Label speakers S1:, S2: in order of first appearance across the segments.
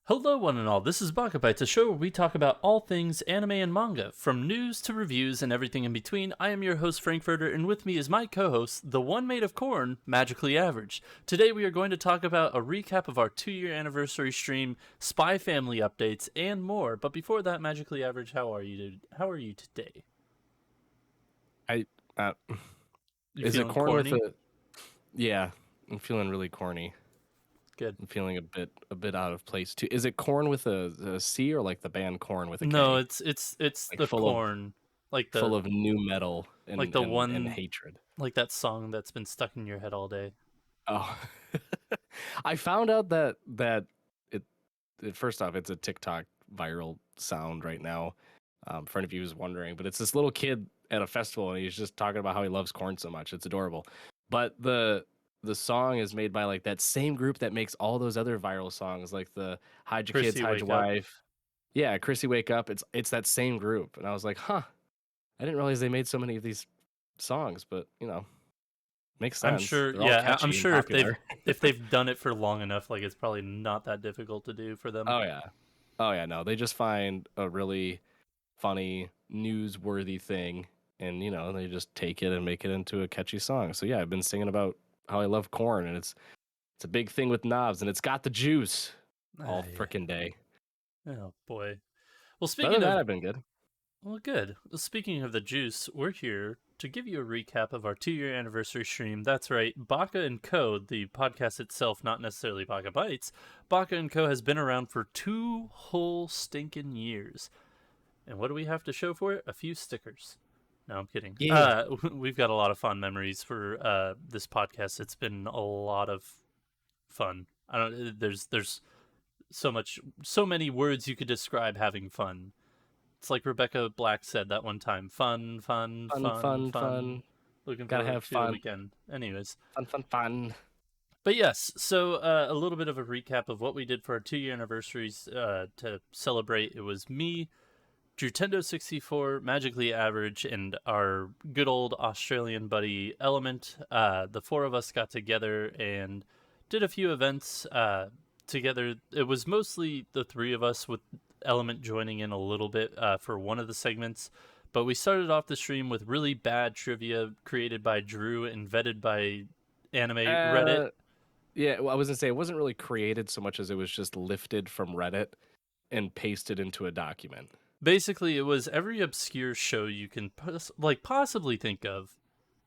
S1: Hello, one and all. This is Baka, a show where we talk about all things anime and manga, from news to reviews and everything in between. I am your host, Frankfurter, and with me is my co-host, the one made of corn, Magically Average. Today we are going to talk about a recap of our 2-year anniversary stream, Spy Family updates, and more. But before that, Magically Average, how are you? How are you today?
S2: I
S1: You
S2: is it
S1: feeling
S2: corn
S1: corny?
S2: with a? Yeah, I'm feeling really corny.
S1: Good.
S2: I'm feeling a bit out of place too. Is it corn with a C or like the band Corn with a
S1: No,
S2: K?
S1: it's
S2: Like
S1: the corn, like
S2: full
S1: the
S2: of new metal
S1: like
S2: and
S1: the
S2: and
S1: one
S2: hatred.
S1: like that song that's been stuck in your head all day.
S2: Oh, I found out that first off, it's a TikTok viral sound right now. For any of you who's wondering, but it's this little kid at a festival and he's just talking about how he loves corn so much. It's adorable. But the song is made by like that same group that makes all those other viral songs, like the Hide Your Kids,
S1: Chrissy,
S2: Hide Your
S1: wake up.
S2: Wife. Yeah, Chrissy Wake Up. It's that same group. And I was like, huh, I didn't realize they made so many of these songs, but makes
S1: I'm
S2: sense.
S1: sure.
S2: They're all
S1: Yeah, I'm
S2: catchy and
S1: sure
S2: popular.
S1: if they've done it for long enough, like it's probably not that difficult to do for them.
S2: Oh yeah. Oh yeah, no. They just find a really funny, newsworthy thing and they just take it and make it into a catchy song. So yeah, I've been singing about how I love corn and it's a big thing with knobs and it's got the juice all
S1: Yeah.
S2: frickin' day.
S1: Oh boy. Well,
S2: But other
S1: speaking
S2: than that,
S1: of
S2: I've been good.
S1: well, good. Well, speaking of the juice, we're here to give you a recap of our 2-year anniversary stream. That's right, Baka&Co, the podcast itself, not necessarily Baka Bites. Baka&Co has been around for 2 whole stinking years. And what do we have to show for it? A few stickers. No, I'm kidding.
S2: Yeah.
S1: We've got a lot of fun memories for this podcast. It's been a lot of fun. I don't. There's so many words you could describe having fun. It's like Rebecca Black said that one time. Fun, fun,
S2: Fun,
S1: fun,
S2: fun,
S1: fun.
S2: fun.
S1: Looking
S2: Gotta
S1: forward
S2: have
S1: to the
S2: fun.
S1: weekend. Anyways,
S2: Fun, fun, fun.
S1: but yes, so a little bit of a recap of what we did for our 2-year anniversaries to celebrate. It was me, Jujutsu 64, Magically Average, and our good old Australian buddy Element. The 4 of us got together and did a few events together. It was mostly the 3 of us, with Element joining in a little bit for one of the segments. But we started off the stream with really bad trivia created by Drew and vetted by Anime Reddit.
S2: Yeah, well, I was gonna say it wasn't really created so much as it was just lifted from Reddit and pasted into a document.
S1: Basically, it was every obscure show you can possibly think of,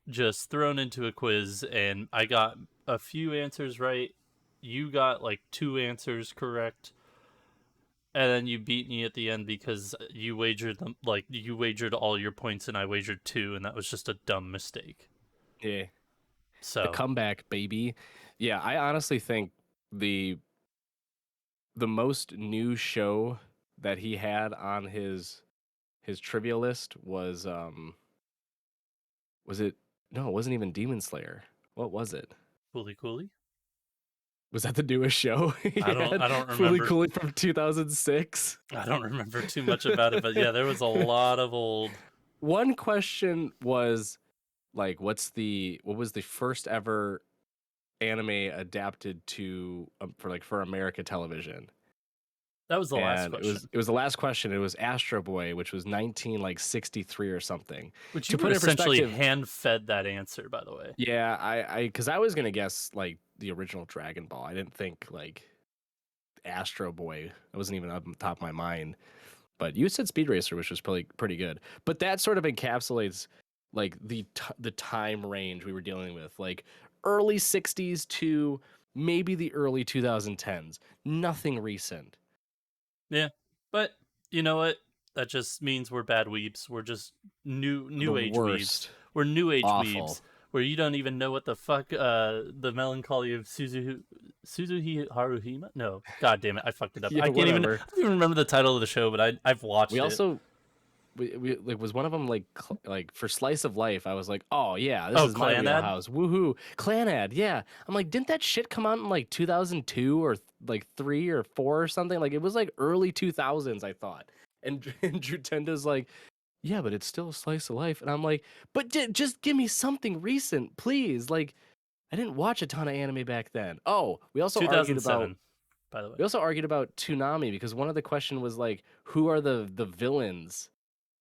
S1: just thrown into a quiz, and I got a few answers right. You got like 2 answers correct, and then you beat me at the end because you wagered them. Like, you wagered all your points, and I wagered 2, and that was just a dumb mistake.
S2: Yeah. The
S1: So
S2: comeback, baby. Yeah, I honestly think the most new show that he had on his trivia list was it no, it wasn't even Demon Slayer. What was it?
S1: Fooly.
S2: Was that the newest show he had?
S1: I don't
S2: Fully
S1: remember.
S2: Cooley from 2006.
S1: I don't remember too much about it, but yeah, there was a lot of old.
S2: One question was like, what was the first ever anime adapted to for America television?
S1: That was the last
S2: And
S1: question.
S2: it was the last question. It was Astro Boy, which was 1963 or something.
S1: Which
S2: To
S1: you were
S2: put it in
S1: essentially
S2: perspective,
S1: hand fed that answer, by the way.
S2: yeah, I because I was gonna guess like the original Dragon Ball. I didn't think like Astro Boy. It wasn't even up on top of my mind. But you said Speed Racer, which was pretty good. But that sort of encapsulates like the time range we were dealing with, like early 60s to maybe the early 2010s. Nothing recent.
S1: Yeah, but you know what? That just means we're bad weebs. We're just
S2: The
S1: new age weebs.
S2: worst.
S1: We're new age
S2: Awful.
S1: weebs, where you don't even know what the fuck the melancholy of Suzuhi Haruhima. No, god damn it, I fucked it up.
S2: Yeah,
S1: I
S2: whatever.
S1: don't even remember the title of the show, but I've
S2: We
S1: watched it.
S2: also we like was one of them like for Slice of Life. I was like, oh yeah, this
S1: Oh,
S2: is my
S1: Clanad.
S2: wheelhouse. Woohoo, Clanad. Yeah, I'm like, didn't that shit come out in like 2002 or like 3 or 4 or something? Like it was like early 2000s, I thought. And Drew Tenda's like, yeah, but it's still a Slice of Life. And I'm like, but just give me something recent, please. Like I didn't watch a ton of anime back then. Oh, we also argued about
S1: 2007. by the way.
S2: We also argued about Toonami because one of the question was like, who are the villains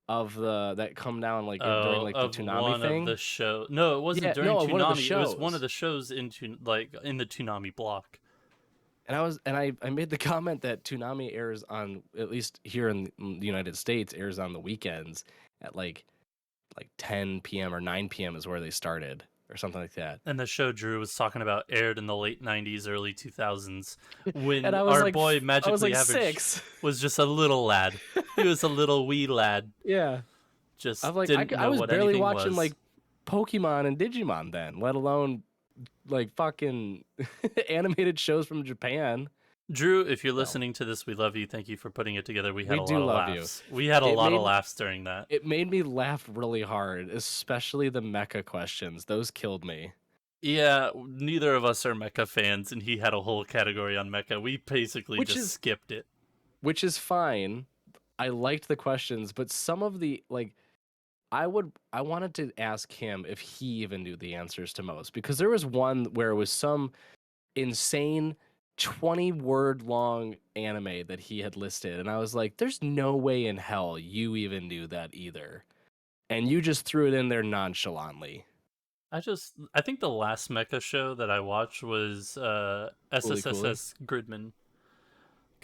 S2: of the that come down like during like the
S1: Of
S2: Toonami
S1: one of
S2: thing?
S1: the show. No, it wasn't
S2: Yeah,
S1: during
S2: no, one of the
S1: Toonami. It was one of
S2: shows.
S1: the shows like in the Toonami block.
S2: And I made the comment that Toonami airs on, at least here in the United States, airs on the weekends at like 10 p.m. or 9 p.m. is where they started or something like that.
S1: And the show Drew was talking about aired in the late 90s, early 2000s
S2: And
S1: when
S2: I was
S1: our
S2: like,
S1: boy
S2: I was
S1: Magically
S2: like
S1: Average
S2: 6.
S1: was just a little lad. He was a little wee lad.
S2: Yeah.
S1: Just
S2: I'm like,
S1: didn't
S2: I
S1: know
S2: was
S1: what
S2: barely
S1: anything
S2: watching
S1: was.
S2: like Pokemon and Digimon then, let alone like fucking animated shows from Japan.
S1: Drew, if you're
S2: So,
S1: listening to this, we love you. Thank you for putting it together. We had
S2: we
S1: a
S2: do
S1: lot of
S2: love you.
S1: laughs. We had a lot of laughs during that.
S2: It made me laugh really hard, especially the mecha questions. Those killed me.
S1: Yeah, neither of us are mecha fans, and he had a whole category on mecha. We basically skipped it.
S2: Which is fine. I liked the questions, but some of the like I wanted to ask him if he even knew the answers to most, because there was one where it was some insane 20-word long anime that he had listed, and I was like, there's no way in hell you even knew that either. And you just threw it in there nonchalantly.
S1: I think the last mecha show that I watched was SSSS Gridman.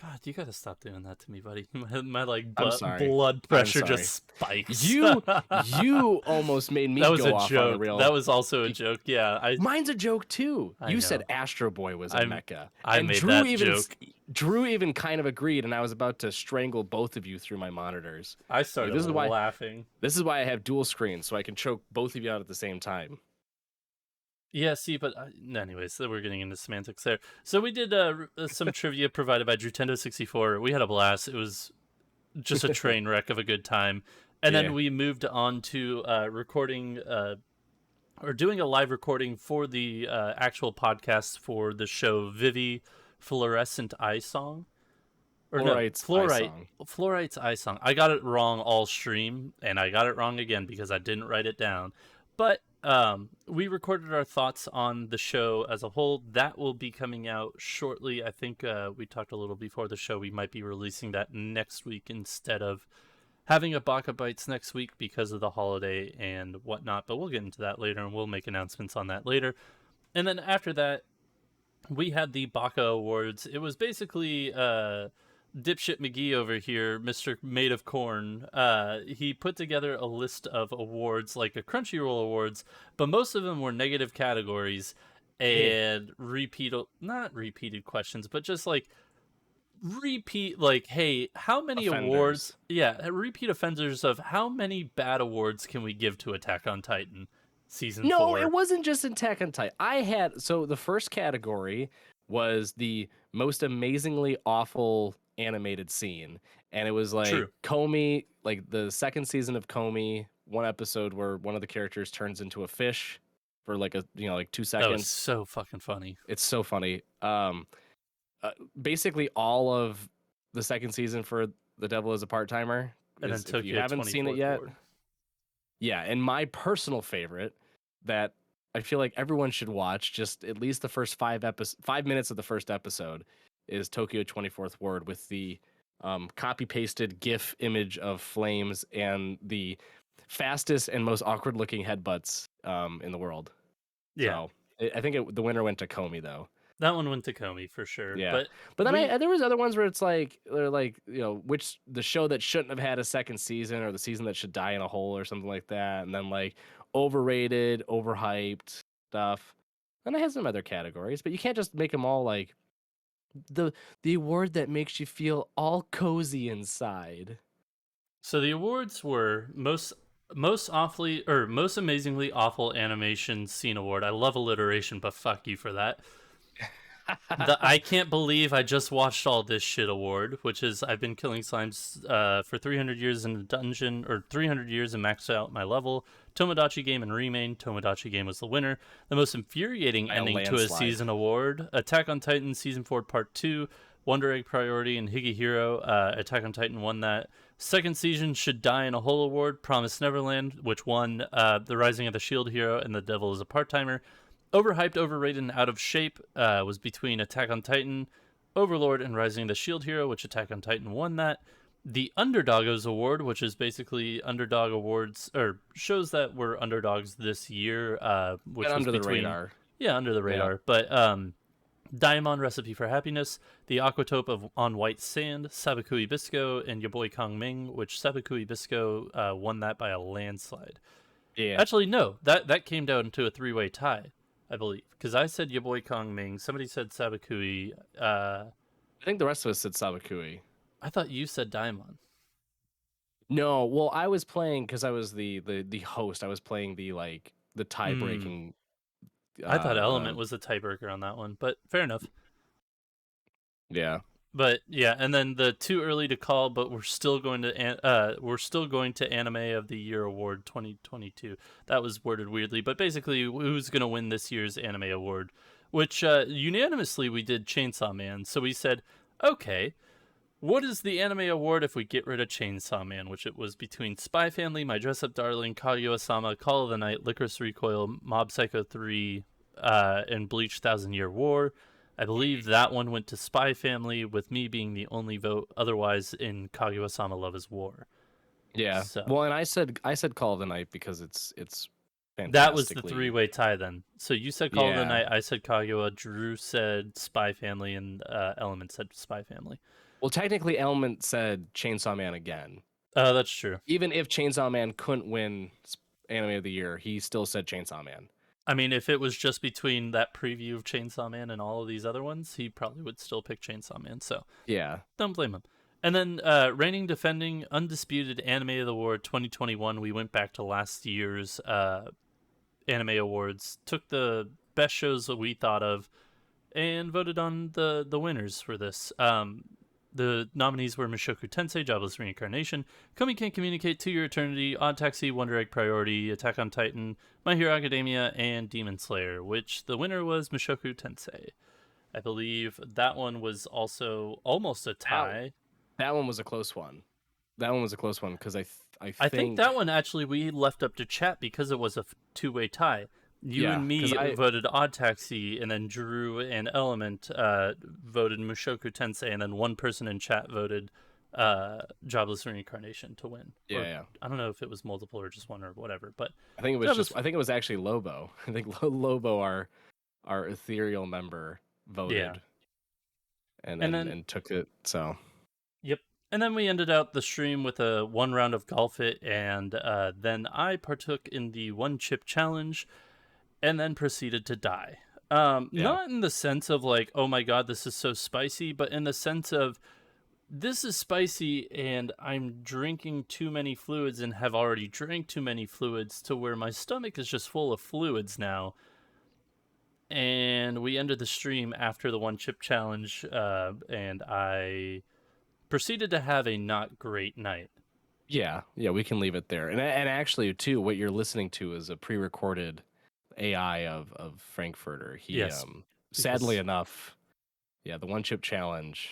S1: God, you gotta stop doing that to me, buddy. My like
S2: I'm sorry.
S1: blood pressure just spikes.
S2: You almost made me
S1: that was
S2: go
S1: a
S2: off
S1: joke.
S2: on a real.
S1: That was also a joke. Yeah,
S2: Mine's a joke too.
S1: I
S2: You
S1: know.
S2: said Astro Boy was a mecha.
S1: I
S2: and
S1: made
S2: Drew
S1: that
S2: even
S1: joke.
S2: Drew even kind of agreed, and I was about to strangle both of you through my monitors.
S1: I started laughing.
S2: This is why I have dual screens, so I can choke both of you out at the same time.
S1: Yeah, see, but anyways, so we're getting into semantics there. So we did some trivia provided by Drew64. We had a blast. It was just a train wreck of a good time. And then we moved on to recording or doing a live recording for the actual podcast for the show Vivi Fluorescent Eye Song. Or Fluorite's Eye Song. I got it wrong all stream, and I got it wrong again because I didn't write it down. But we recorded our thoughts on the show as a whole. That will be coming out shortly. I think we talked a little before the show. We might be releasing that next week instead of having a Baka Bites next week because of the holiday and whatnot. But we'll get into that later, and we'll make announcements on that later. And then after that, we had the Baka Awards. It was basically Dipshit McGee over here, Mr. Made of Corn, he put together a list of awards, like a Crunchyroll awards, but most of them were negative categories and not repeated questions, but just like hey, how many awards? Yeah, repeat offenders of how many bad awards can we give to Attack on Titan season 4?
S2: No, it wasn't just Attack on Titan. So the first category was the most amazingly awful animated scene, and it was like Komi, like the second season of Komi, one episode where one of the characters turns into a fish for like 2 seconds.
S1: That was so fucking funny.
S2: It's so funny. Basically all of the second season for The Devil is a Part-Timer.
S1: And then
S2: if you haven't seen it yet. Yeah, and my personal favorite that I feel like everyone should watch, just at least the first 5 minutes of the first episode, is Tokyo 24th Ward with the copy-pasted GIF image of flames and the fastest and most awkward-looking headbutts in the world.
S1: Yeah.
S2: So, I think the winner went to Komi, though.
S1: That one went to Komi for sure.
S2: Yeah. But then there was other ones where it's like, they're like, which the show that shouldn't have had a second season, or the season that should die in a hole or something like that. And then like overrated, overhyped stuff. And it has some other categories, but you can't just make them all like the award that makes you feel all cozy inside.
S1: So the awards were most amazingly awful animation scene award. I love alliteration, but fuck you for that. The I can't believe I just watched all this shit award, which is I've been killing slimes for 300 years in a dungeon, or 300 years and maxed out my level. Tomodachi Game and Remain. Tomodachi Game was the winner. The most infuriating ending to a season award. Attack on Titan Season 4 Part 2. Wonder Egg Priority and Higehiro. Attack on Titan won that. Second season Should Die in a Hole award. Promised Neverland, which won The Rising of the Shield Hero and The Devil is a Part-Timer. Overhyped, overrated, and out of shape was between Attack on Titan, Overlord and Rising of the Shield Hero, which Attack on Titan won that. The Underdoggos Award, which is basically underdog awards or shows that were underdogs this year, which
S2: And
S1: was
S2: under the
S1: between
S2: radar.
S1: yeah, under the radar. But Diamond Recipe for Happiness, the Aquatope of On White Sand, Sabakui Bisco, and your boy Kong Ming, which Sabakui Bisco won that by a landslide.
S2: Yeah.
S1: Actually, no, that came down to a 3-way tie, I believe, because I said your boy Kong Ming, somebody said Sabakui.
S2: I think the rest of us said Sabakui.
S1: I thought you said Daimon.
S2: No, well, I was playing because I was the host. I was playing the tie breaking.
S1: I thought Element was the tiebreaker on that one, but fair enough.
S2: Yeah.
S1: But yeah, and then the too early to call, but we're still going to Anime of the Year Award 2022. That was worded weirdly, but basically, who's going to win this year's Anime Award? Which unanimously we did Chainsaw Man. So we said, okay, what is the Anime Award if we get rid of Chainsaw Man? Which it was between Spy Family, My Dress Up Darling, Kaguya-sama, Call of the Night, Licorice Recoil, Mob Psycho 3, and Bleach 1,000 Year War. I believe that one went to Spy Family, with me being the only vote otherwise in Kaguya-sama Love is War.
S2: Yeah.
S1: So,
S2: well, and I said Call of the Night because it's
S1: that was the 3-way tie then. So you said Call of the
S2: Yeah.
S1: Night, I said Kaguya, Drew said Spy Family, and Element said Spy Family.
S2: Well, technically, Element said Chainsaw Man again.
S1: Oh, that's true.
S2: Even if Chainsaw Man couldn't win Anime of the Year, he still said Chainsaw Man.
S1: I mean, if it was just between that preview of Chainsaw Man and all of these other ones, he probably would still pick Chainsaw Man. So
S2: Yeah.
S1: don't blame him. And then reigning, defending, undisputed Anime of the Award 2021. We went back to last year's Anime Awards, took the best shows that we thought of, and voted on the winners for this. The nominees were Mushoku Tensei, Jobless Reincarnation, Kami Can't Communicate, To Your Eternity, Odd Taxi, Wonder Egg Priority, Attack on Titan, My Hero Academia, and Demon Slayer, which the winner was Mushoku Tensei. I believe that one was also almost a tie.
S2: That one was a close one. Because
S1: I think that one actually we left up to chat because it was a 2-way tie. You and me voted Odd Taxi, and then Drew and Element voted Mushoku Tensei, and then one person in chat voted Jobless Reincarnation to win.
S2: Yeah.
S1: I don't know if it was multiple or just one or whatever, but
S2: I think it was actually Lobo. I think Lobo, our ethereal member, voted.
S1: Yeah.
S2: And took it. So.
S1: Yep. And then we ended out the stream with a 1 round of Golf It, and then I partook in the 1 chip challenge. And then proceeded to die. Not in the sense of like, oh my god, this is so spicy, but in the sense of this is spicy and I'm drinking too many fluids and have already drank too many fluids to where my stomach is just full of fluids now. And we ended the stream after the 1 chip challenge, and I proceeded to have a not great night.
S2: Yeah, we can leave it there. And actually, too, what you're listening to is a pre-recorded AI of Frankfurter. He sadly enough, the 1 chip challenge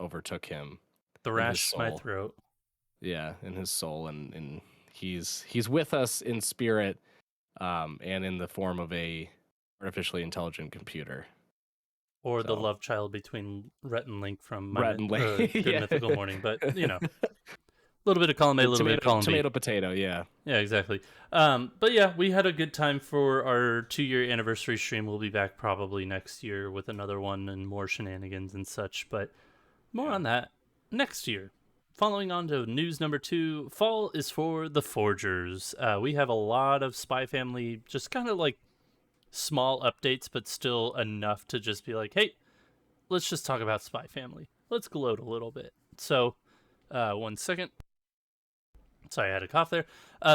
S2: overtook him.
S1: Thrashed my throat.
S2: Yeah, in his soul, and he's with us in spirit, and in the form of a artificially intelligent computer.
S1: Or the love child between Rhett and Link from Good
S2: yeah.
S1: Mythical Morning, but you know. A little bit of column A, a little bit of column B.
S2: Tomato, potato, yeah.
S1: Yeah, exactly. But yeah, we had a good time for our 2-year anniversary stream. We'll be back probably next year with another one and more shenanigans and such, but more on that next year. Following on to news number 2, fall is for the Forgers. We have a lot of Spy Family, just kind of like small updates, but still enough to just be like, hey, let's just talk about Spy Family. Let's gloat a little bit. So, 1 second. Sorry, I had a cough there.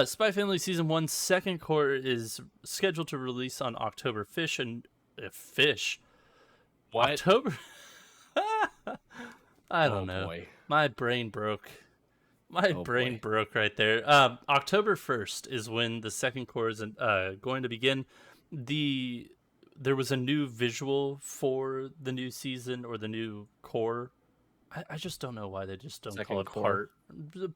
S1: Spy Family Season 1 second quarter is scheduled to release on October 5th. And fish?
S2: What?
S1: October? I don't know.
S2: Boy.
S1: My brain broke. My brain broke right there. October 1st is when the second core is going to begin. There was a new visual for the new season or the new core. I just don't know why they just don't call it part.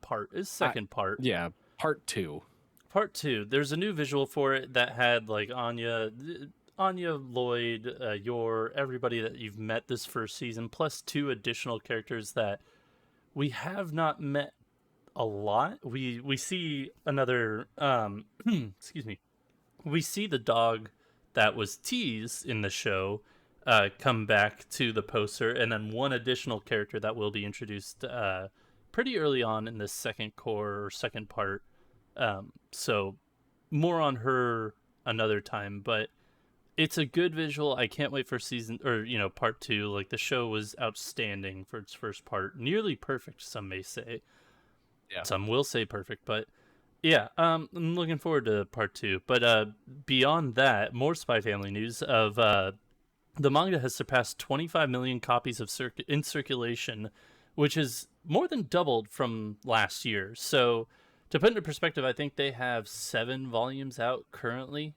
S1: Part is second part.
S2: Yeah, part 2.
S1: Part 2. There's a new visual for it that had like Anya. Anya, Lloyd, Yor, everybody that you've met this first season, plus 2 additional characters that we have not met a lot. We see another excuse me. We see the dog that was teased in the show come back to the poster, and then one additional character that will be introduced pretty early on in the second core or second part. So more on her another time, but it's a good visual. I can't wait for season or part 2. Like, the show was outstanding for its first part, nearly perfect, some may say.
S2: Yeah.
S1: Some will say perfect, but yeah, I'm looking forward to part 2. But beyond that, more Spy Family news of the manga has surpassed 25 million copies in circulation, which is more than doubled from last year. So, to put into perspective, I think they have 7 volumes out currently.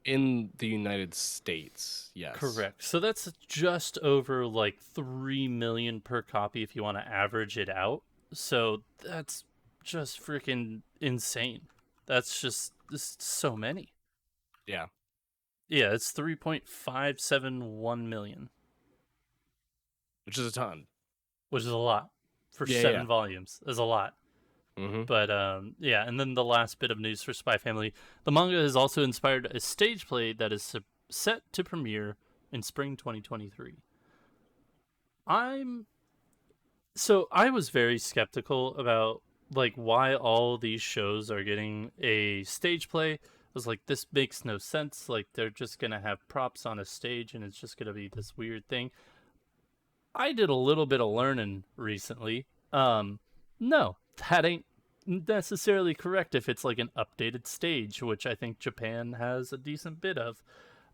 S2: In the United States, yes.
S1: Correct. So that's just over like 3 million per copy if you want to average it out. So that's just freaking insane. That's just so many.
S2: Yeah.
S1: Yeah, it's 3.571 million,
S2: Which is a ton.
S1: which is a lot for
S2: Yeah,
S1: 7
S2: yeah.
S1: volumes. Is a lot.
S2: Mm-hmm.
S1: But yeah, and then the last bit of news for Spy Family: the manga has also inspired a stage play that is set to premiere in spring 2023. I was very skeptical about like why all these shows are getting a stage play. I was like, this makes no sense. Like, they're just gonna have props on a stage and it's just gonna be this weird thing. I did a little bit of learning recently. No, that ain't necessarily correct if it's like an updated stage, which I think Japan has a decent bit of.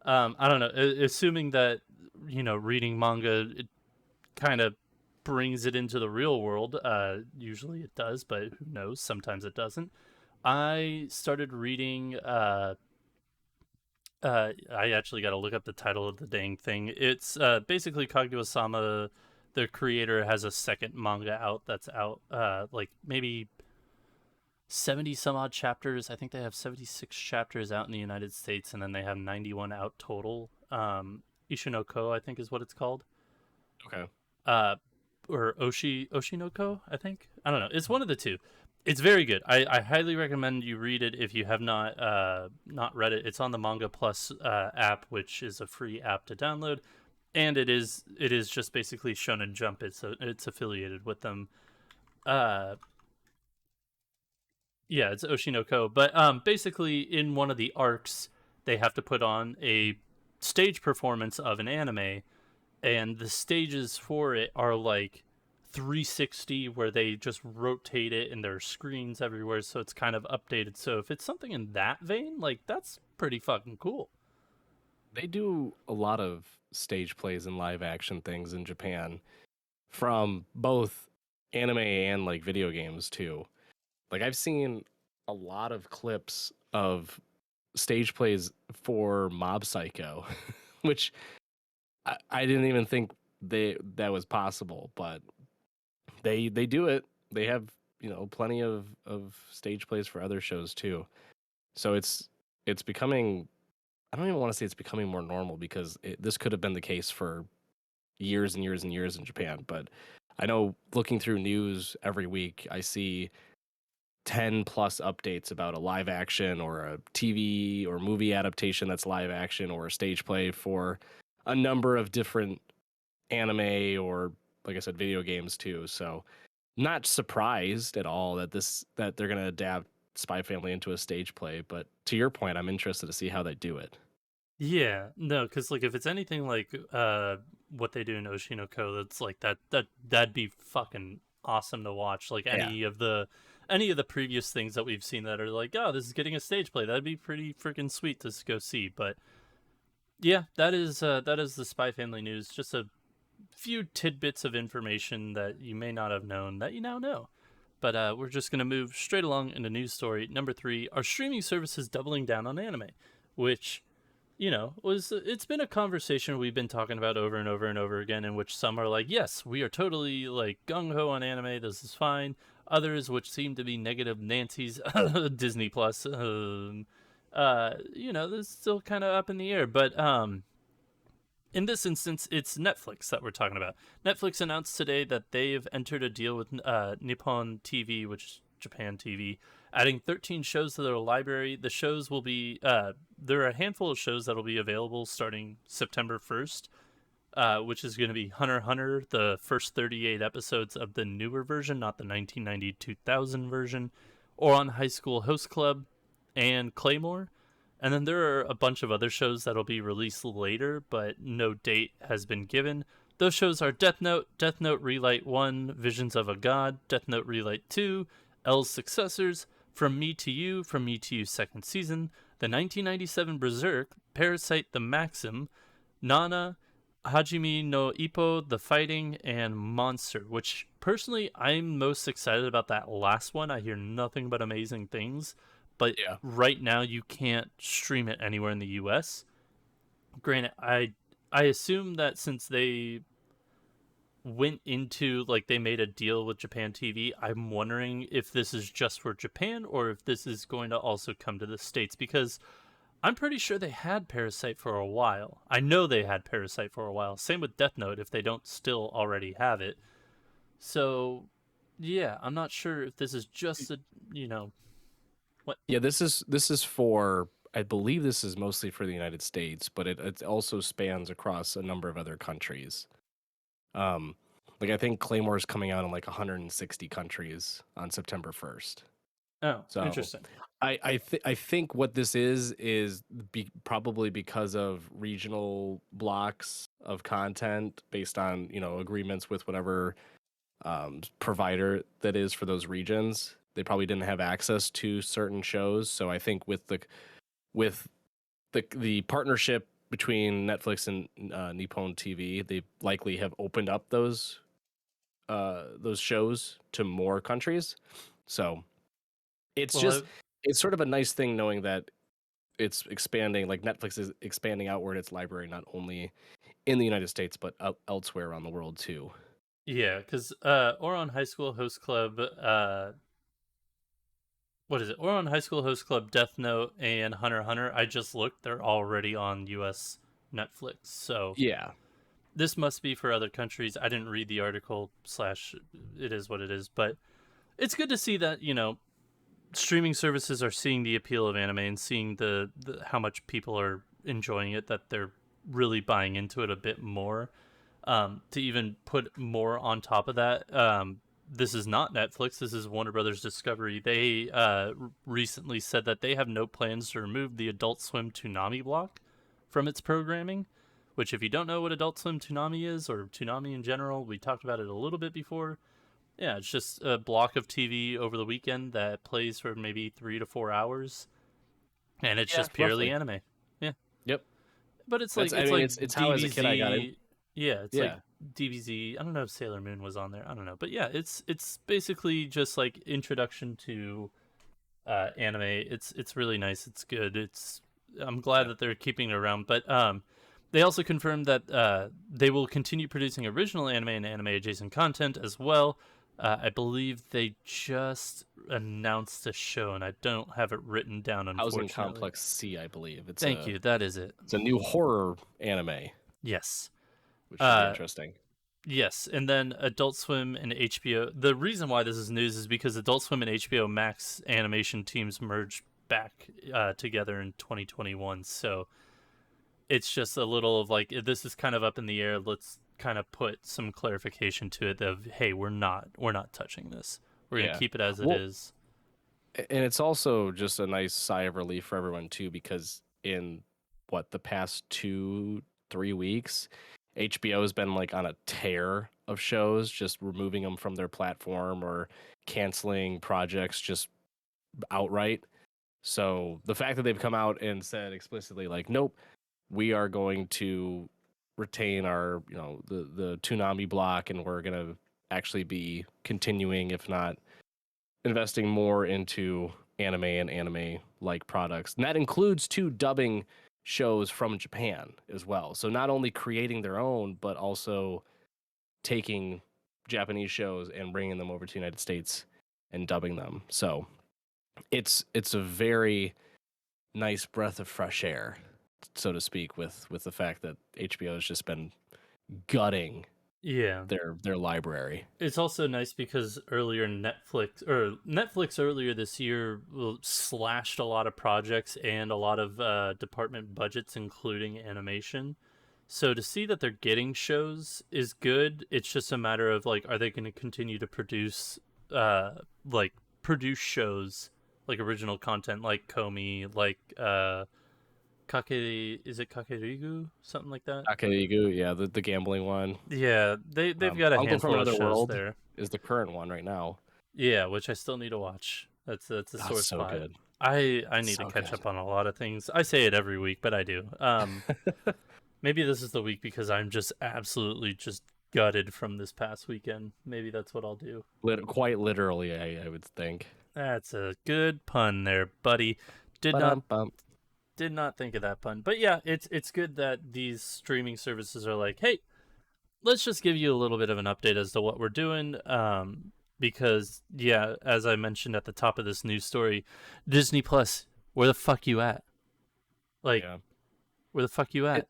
S1: I don't know, assuming that, reading manga, it kind of brings it into the real world. Usually it does, but who knows? Sometimes it doesn't. I started reading. I actually got to look up the title of the dang thing. It's basically Kaguya-sama, the creator, has a second manga out that's out. Like maybe 70 some odd chapters. I think they have 76 chapters out in the United States, and then they have 91 out total. Ishinoko, I think, is what it's called.
S2: Okay.
S1: Or Oshinoko, I think. I don't know. It's one of the two. It's very good. I highly recommend you read it if you have not read it. It's on the Manga Plus app, which is a free app to download, and it is just basically Shonen Jump. It's affiliated with them. Yeah, it's Oshinoko. But basically, in one of the arcs, they have to put on a stage performance of an anime, and the stages for it are like 360, where they just rotate it and there are screens everywhere, so it's kind of updated. So if it's something in that vein, like, that's pretty fucking cool.
S2: They do a lot of stage plays and live action things in Japan from both anime and like video games too. Like, I've seen a lot of clips of stage plays for Mob Psycho, which I didn't even think that was possible, but they do it. They have, plenty of stage plays for other shows too. So it's becoming, I don't even want to say it's becoming more normal, because this could have been the case for years and years and years in Japan. But I know, looking through news every week, I see 10 plus updates about a live action or a TV or movie adaptation that's live action, or a stage play for a number of different anime or, like I said, video games too. So not surprised at all that they're going to adapt Spy Family into a stage play, but to your point, I'm interested to see how they do it.
S1: Yeah, no, because like if it's anything like what they do in Oshinoko, that's like that'd be fucking awesome to watch. Like any of the previous things that we've seen that are like, oh, this is getting a stage play. That'd be pretty freaking sweet to go see. But yeah, that is the Spy Family news. Just a few tidbits of information that you may not have known that you now know. But we're just gonna move straight along into news story number 3. Are streaming services doubling down on anime? Which, it's been a conversation we've been talking about over and over and over again, in which some are like, yes, we are totally like gung-ho on anime, this is fine. Others, which seem to be negative Nancy's, Disney Plus, This is still kind of up in the air. But in this instance, it's Netflix that we're talking about. Netflix announced today that they've entered a deal with Nippon TV, which is Japan TV, adding 13 shows to their library. The shows will be there are a handful of shows that will be available starting September 1st, which is going to be Hunter x Hunter, the first 38 episodes of the newer version, not the 1990-2000 version, or on High School Host Club and Claymore. And then there are a bunch of other shows that'll be released later, but no date has been given. Those shows are Death Note, Death Note Relight 1, Visions of a God, Death Note Relight 2, L's Successors, From Me to You, From Me to You second season, the 1997 Berserk, Parasite the Maxim, Nana, Hajime no Ippo, The Fighting, and Monster, which personally I'm most excited about that last one. I hear nothing but amazing things, but
S2: Yeah.
S1: right now you can't stream it anywhere in the US. Granted, I assume that since they went into like they made a deal with Japan TV, I'm wondering if this is just for Japan or if this is going to also come to the States, because I'm pretty sure they had Parasite for a while. I know they had Parasite for a while. Same with Death Note if they don't still already have it. So, yeah, I'm not sure if this is just a, what?
S2: Yeah, this is for, I believe this is mostly for the United States, but it also spans across a number of other countries. Like I think Claymore is coming out in like 160 countries on September 1st.
S1: Oh,
S2: So
S1: interesting.
S2: I think what this is probably because of regional blocks of content based on agreements with whatever provider that is for those regions. They probably didn't have access to certain shows, so I think with the partnership between Netflix and Nippon TV, they likely have opened up those shows to more countries. So it's
S1: Well,
S2: just it's sort of a nice thing knowing that it's expanding. Like Netflix is expanding outward its library not only in the United States but elsewhere around the world too.
S1: yeah, because Oron High School Host Club, what is it? Oron High School Host Club, Death Note, and Hunter x Hunter. I just looked; they're already on U.S. Netflix. So
S2: Yeah,
S1: this must be for other countries. I didn't read the article. Slash, it is what it is. But it's good to see that streaming services are seeing the appeal of anime and seeing the how much people are enjoying it. That they're really buying into it a bit more. To even put more on top of that, this is not Netflix. This is Warner Brothers Discovery. They recently said that they have no plans to remove the Adult Swim Toonami block from its programming. Which, if you don't know what Adult Swim Toonami is, or Toonami in general, we talked about it a little bit before. Yeah, it's just a block of TV over the weekend that plays for maybe 3 to 4 hours, and it's
S2: yeah,
S1: just purely
S2: roughly.
S1: anime. Yeah,
S2: Yep.
S1: but it's
S2: That's
S1: like
S2: I
S1: it's
S2: mean
S1: like
S2: it's how as a kid I got in.
S1: DBZ. Yeah, it's like
S2: Yeah.
S1: DBZ. I don't know if Sailor Moon was on there. I don't know, but yeah, it's basically just like introduction to anime. It's really nice. It's good. I'm glad
S2: Yeah.
S1: that they're keeping it around, but they also confirmed that they will continue producing original anime and anime adjacent content as well. I believe they just announced a show, and I don't have it written down,
S2: Housing
S1: unfortunately.
S2: Complex C, I believe.
S1: Thank you. That is it.
S2: It's a new horror anime,
S1: Yes.
S2: which should be
S1: Uh,
S2: interesting.
S1: yes, and then Adult Swim and HBO. The reason why this is news is because Adult Swim and HBO Max animation teams merged back together in 2021. So it's just a little of like this is kind of up in the air. Let's kind of put some clarification to it of hey, we're not touching this. We're gonna
S2: Yeah.
S1: keep it as it
S2: Well,
S1: is.
S2: and it's also just a nice sigh of relief for everyone too, because in the past 2-3 weeks, HBO has been like on a tear of shows, just removing them from their platform or canceling projects just outright. So the fact that they've come out and said explicitly like, nope, we are going to retain our, the Toonami block, and we're gonna actually be continuing, if not investing more into anime and anime like products. And that includes two dubbing shows from Japan as well. So not only creating their own, but also taking Japanese shows and bringing them over to the United States and dubbing them. So it's a very nice breath of fresh air, so to speak, with the fact that HBO has just been gutting
S1: Yeah.
S2: their library.
S1: It's also nice because Netflix earlier this year slashed a lot of projects and a lot of department budgets, including animation. So to see that they're getting shows is good. It's just a matter of like, are they going to continue to uh, like produce shows like original content, like Komi, like is it Kakerigu, something like that?
S2: Akaigu, yeah, the gambling one.
S1: Yeah, they've got a
S2: Uncle from
S1: handful of
S2: Another
S1: shows
S2: World
S1: there.
S2: is the current one right now.
S1: Yeah, which I still need to watch. That's a sore
S2: That's so
S1: spot.
S2: good.
S1: I need to
S2: So
S1: catch
S2: good.
S1: up on a lot of things. I say it every week, but I do. Maybe this is the week because I'm just absolutely just gutted from this past weekend. Maybe that's what I'll do.
S2: Quite literally, I would think.
S1: That's a good pun there, buddy. Did not
S2: Ba-dum-bum.
S1: did not think of that pun. But yeah, it's good that these streaming services are like, hey, let's just give you a little bit of an update as to what we're doing. Because yeah, as I mentioned at the top of this news story, Disney Plus, where the fuck you at? Like,
S2: Yeah.
S1: where the fuck you at?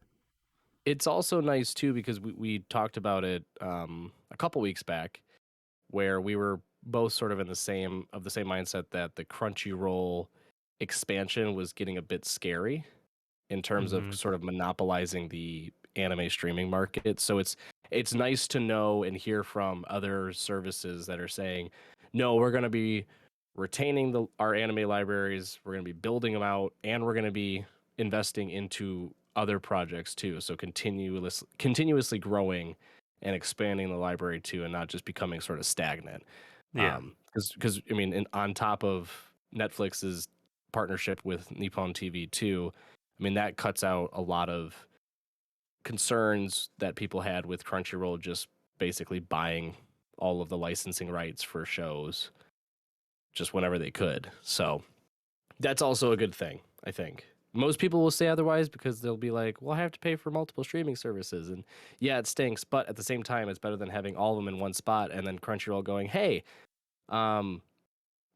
S2: It's also nice too because we talked about it a couple weeks back, where we were both sort of in the same mindset that the Crunchyroll expansion was getting a bit scary in terms of
S1: Mm-hmm.
S2: sort of monopolizing the anime streaming market. So it's nice to know and hear from other services that are saying, no, we're going to be retaining our anime libraries, we're going to be building them out, and we're going to be investing into other projects too. So continuously growing and expanding the library too, and not just becoming sort of stagnant.
S1: Yeah.
S2: Because I mean, on top of Netflix's partnership with Nippon TV too, I mean that cuts out a lot of concerns that people had with Crunchyroll just basically buying all of the licensing rights for shows just whenever they could. So that's also a good thing, I think. Most people will say otherwise because they'll be like, well, I have to pay for multiple streaming services. And yeah, it stinks, but at the same time, it's better than having all of them in one spot and then Crunchyroll going, hey,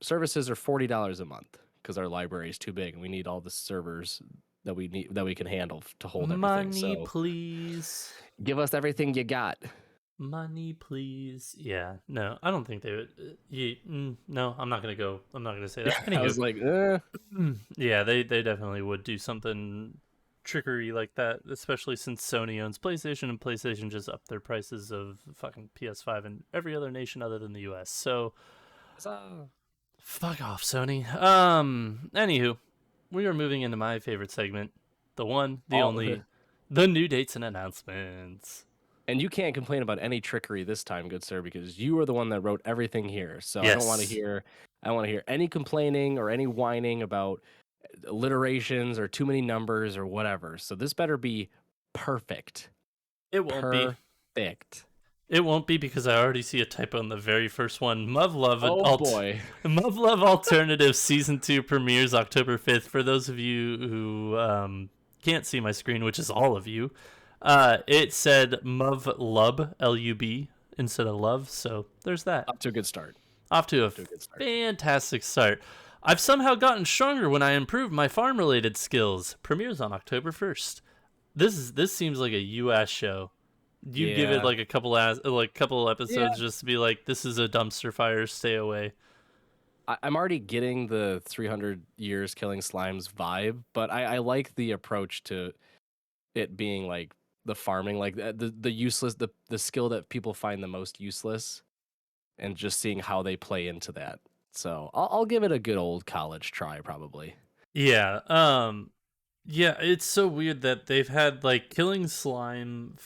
S2: services are $40 a month because our library is too big and we need all the servers that we can handle to hold everything.
S1: Money,
S2: So
S1: please.
S2: give us everything you got.
S1: Money, please. Yeah. No, I don't think they would. No, I'm not gonna go. I'm not gonna say that.
S2: I
S1: Anywho,
S2: was like,
S1: yeah, they definitely would do something trickery like that, especially since Sony owns PlayStation and PlayStation just upped their prices of fucking PS5 in every other nation other than the US. So fuck off, Sony. Anywho, we are moving into my favorite segment, the one, the
S2: all,
S1: only, the new dates and announcements.
S2: and you can't complain about any trickery this time, good sir, because you are the one that wrote everything here. So I don't want to
S1: Yes.
S2: hear any complaining or any whining about alliterations or too many numbers or whatever. So this better be perfect.
S1: It won't be.
S2: Perfect.
S1: It won't be because I already see a typo in the very first one.
S2: Oh boy.
S1: Muv Love Alternative Season 2 premieres October 5th. For those of you who can't see my screen, which is all of you, it said Muv Lub, L-U-B, instead of love. So there's that.
S2: Up to a good start.
S1: Off to a fantastic start. I've somehow gotten stronger when I improved my farm-related skills. Premieres on October 1st. This seems like a US show. You give it like a couple episodes just to be like, this is a dumpster fire, stay away.
S2: I'm already getting the 300 years killing slimes vibe, but I like the approach to it being like the farming, like the useless, the skill that people find the most useless, and just seeing how they play into that. So I'll give it a good old college try, probably.
S1: Yeah. Yeah, it's so weird that they've had like killing slime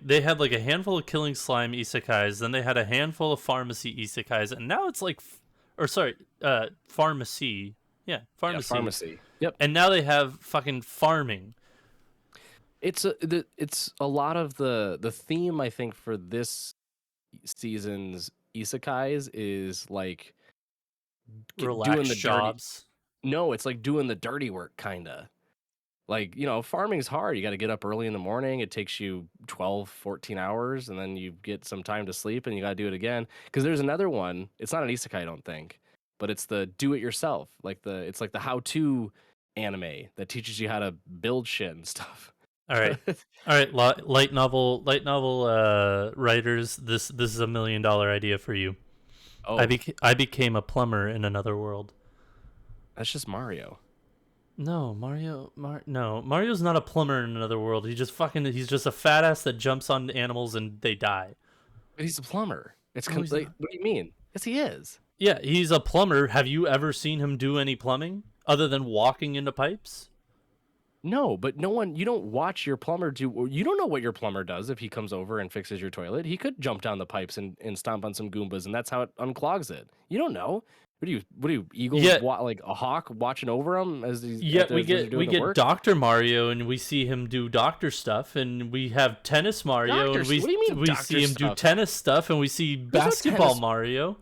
S1: they had like a handful of killing slime isekais, then they had a handful of pharmacy isekais, and now it's like pharmacy. Yeah, pharmacy.
S2: Yeah, pharmacy. Yep.
S1: And now they have fucking farming.
S2: It's a lot of the theme, I think, for this season's isekais is like doing the
S1: jobs.
S2: No, it's like doing the dirty work, kinda. Like, farming's hard. You got to get up early in the morning. It takes you 12, 14 hours, and then you get some time to sleep, and you got to do it again. Because there's another one. It's not an isekai, I don't think, but it's the do it yourself. It's like the how to anime that teaches you how to build shit and stuff.
S1: All right. All right, light novel writers, this is $1 million idea for you.
S2: Oh,
S1: I became a plumber in another world.
S2: that's just Mario.
S1: No, Mario's not a plumber in another world. He's just a fat ass that jumps on animals and they die.
S2: But he's a plumber. It's
S1: No, he's
S2: complete.
S1: not.
S2: What do you mean? Yes, he is.
S1: Yeah, he's a plumber. Have you ever seen him do any plumbing other than walking into pipes?
S2: No, but no one. You don't watch your plumber do. You don't know what your plumber does if he comes over and fixes your toilet. He could jump down the pipes and stomp on some Goombas, and that's how it unclogs it. You don't know. What do you eagle
S1: Yeah.
S2: like a hawk watching over him as he's
S1: Yeah, we
S2: doing the
S1: get
S2: work?
S1: Dr. Mario and we see him do doctor stuff, and we have tennis Mario and we
S2: What do you mean
S1: we
S2: doctor
S1: see him do
S2: stuff?
S1: tennis stuff, and we see
S2: no
S1: basketball
S2: tennis.
S1: Mario.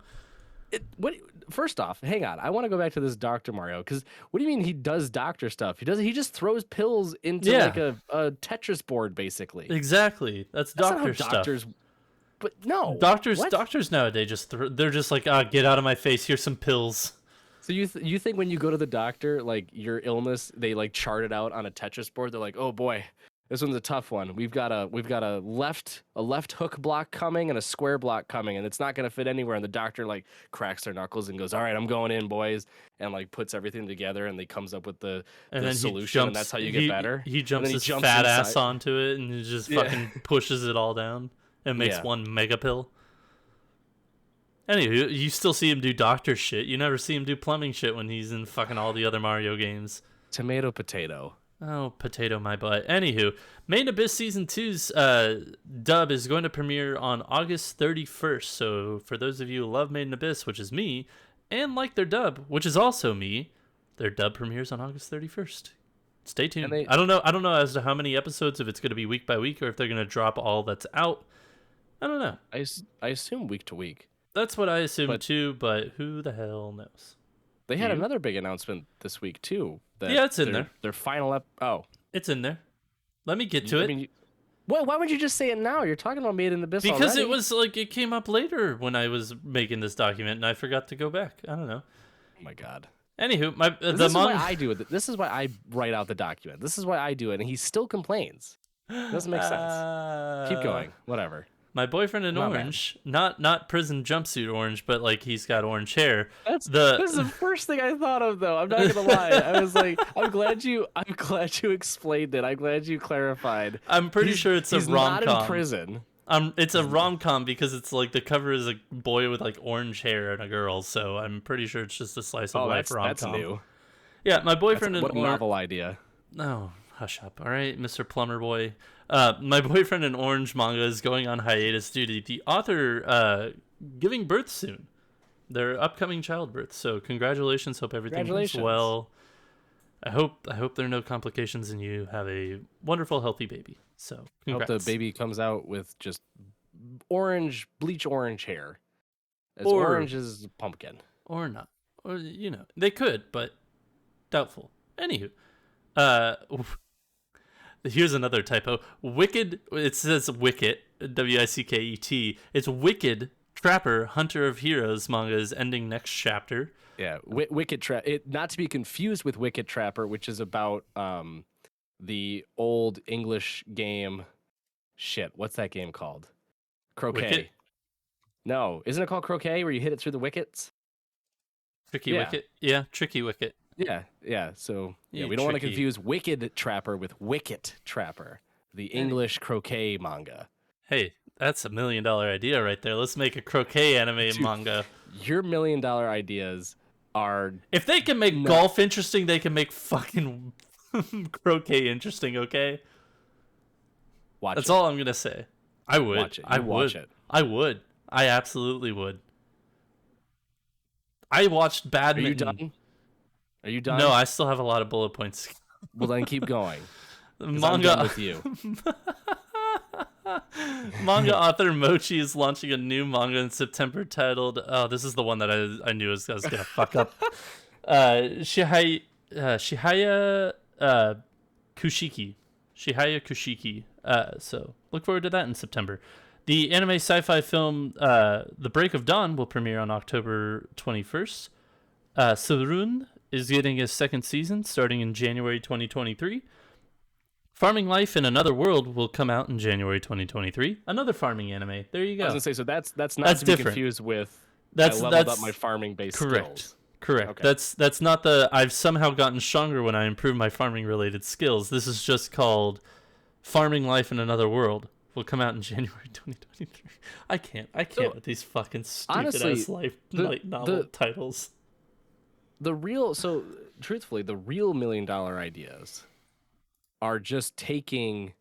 S2: What? First off, hang on. I want to go back to this Dr. Mario because what do you mean he does doctor stuff? He just throws pills into
S1: Yeah.
S2: like a Tetris board basically.
S1: Exactly, that's
S2: That's not
S1: doctor
S2: how
S1: stuff.
S2: doctors. But no,
S1: Doctors
S2: What?
S1: doctors nowadays they're just like, get out of my face. Here's some pills.
S2: So you think when you go to the doctor, like your illness, they like chart it out on a Tetris board? They're like, oh boy, this one's a tough one. We've got a left hook block coming and a square block coming, and it's not gonna fit anywhere. And the doctor like cracks their knuckles and goes, all right, I'm going in, boys, and like puts everything together, and they comes up with the
S1: And then
S2: solution, and that's how you get better.
S1: He jumps
S2: he
S1: his
S2: jumps
S1: fat ass
S2: inside.
S1: onto it and he just
S2: Yeah.
S1: fucking pushes it all down and makes
S2: Yeah.
S1: one mega pill. Anyway, you still see him do doctor shit. You never see him do plumbing shit when he's in fucking all the other Mario games.
S2: Tomato potato.
S1: Oh, potato my butt. Anywho, Maiden Abyss Season 2's dub is going to premiere on August 31st. So for those of you who love Maiden Abyss, which is me, and like their dub, which is also me, their dub premieres on August 31st. Stay tuned.
S2: And they-
S1: I don't know as to how many episodes, if it's going to be week by week or if they're going to drop all that's out. I don't know.
S2: I assume week to week.
S1: That's what I assume
S2: But-
S1: too, but who the hell knows?
S2: They had
S1: You?
S2: another big announcement this week too. that
S1: Yeah, it's in
S2: their-
S1: there.
S2: Their final oh.
S1: It's in there. Let me get to
S2: I
S1: it.
S2: mean, why would you just say it now? You're talking about Maiden Abyss
S1: Because
S2: already.
S1: it was like it came up later when I was making this document and I forgot to go back. I don't know.
S2: Oh my god.
S1: Anywho,
S2: This is why I do it. This is why I write out the document. This is why I do it, and he still complains. Doesn't make sense. Keep going. Whatever.
S1: My boyfriend in
S2: Not bad.
S1: orange, not prison jumpsuit orange, but like he's got orange hair.
S2: This is the first thing I thought of, though. I'm not gonna lie. I was like, I'm glad you explained it. I'm glad you clarified.
S1: I'm pretty sure it's a
S2: He's
S1: rom
S2: not in
S1: com.
S2: prison.
S1: It's a rom com because it's like the cover is a boy with like orange hair and a girl. So I'm pretty sure it's just a slice of
S2: Oh,
S1: life rom
S2: that's
S1: com.
S2: new.
S1: Yeah, my boyfriend in
S2: What a
S1: orange.
S2: novel idea.
S1: No, hush up. All right, Mr. Plumber Boy. My boyfriend in Orange manga is going on hiatus due to the author giving birth soon. Their upcoming childbirth. So congratulations. Hope everything goes
S2: Congratulations.
S1: well. I hope there are no complications and you have a wonderful, healthy baby. So
S2: I hope
S1: congrats.
S2: the baby comes out with just bleach orange hair. As
S1: Or-
S2: orange as a pumpkin.
S1: Or not. Or, they could, but doubtful. Anywho. Here's another typo. Wicked, it says Wicket, Wicket. It's Wicked Trapper, Hunter of Heroes manga is ending next chapter.
S2: Yeah, Wicked Trap. Not to be confused with Wicked Trapper, which is about the old English game. Shit, what's that game called? Croquet.
S1: Wicket?
S2: No, isn't it called Croquet, where you hit it through the wickets?
S1: Tricky
S2: Yeah.
S1: Wicket. Yeah, Tricky Wicket.
S2: Yeah. So
S1: Yeah,
S2: we don't want to
S1: tricky.
S2: confuse Wicked Trapper with Wicket Trapper, the English croquet manga.
S1: Hey, that's $1 million idea right there. Let's make a croquet anime and
S2: Dude.
S1: manga.
S2: Your $1 million ideas are
S1: If they can make
S2: No.
S1: golf interesting, they can make fucking croquet interesting, okay?
S2: watch.
S1: That's
S2: it.
S1: all I'm going to say. I would.
S2: Watch it.
S1: I
S2: You
S1: would.
S2: watch it.
S1: I would. I absolutely would. I watched
S2: Are
S1: badminton.
S2: you done? Are you done?
S1: No, I still have a lot of bullet points.
S2: Well, then keep going. 'cause I'm
S1: Manga
S2: done with you.
S1: manga author Mochi is launching a new manga in September titled, oh, this is the one that I knew I was gonna fuck up. Shihaya Kushiki. Shihaya Kushiki. So look forward to that in September. The anime sci-fi film The Break of Dawn will premiere on October 21st. Surun is getting a second season starting in January 2023. Farming Life in Another World will come out in January 2023. Another farming anime. There you go.
S2: I was gonna say, so that's not to be confused with. I leveled up my farming based skills.
S1: Correct.
S2: Okay.
S1: That's not the I've somehow gotten stronger when I improve my farming related skills. This is just called Farming Life in Another World. Will come out in January 2023. I can't with these fucking stupid ass light novel titles.
S2: Truthfully, the real $1 million ideas are just taking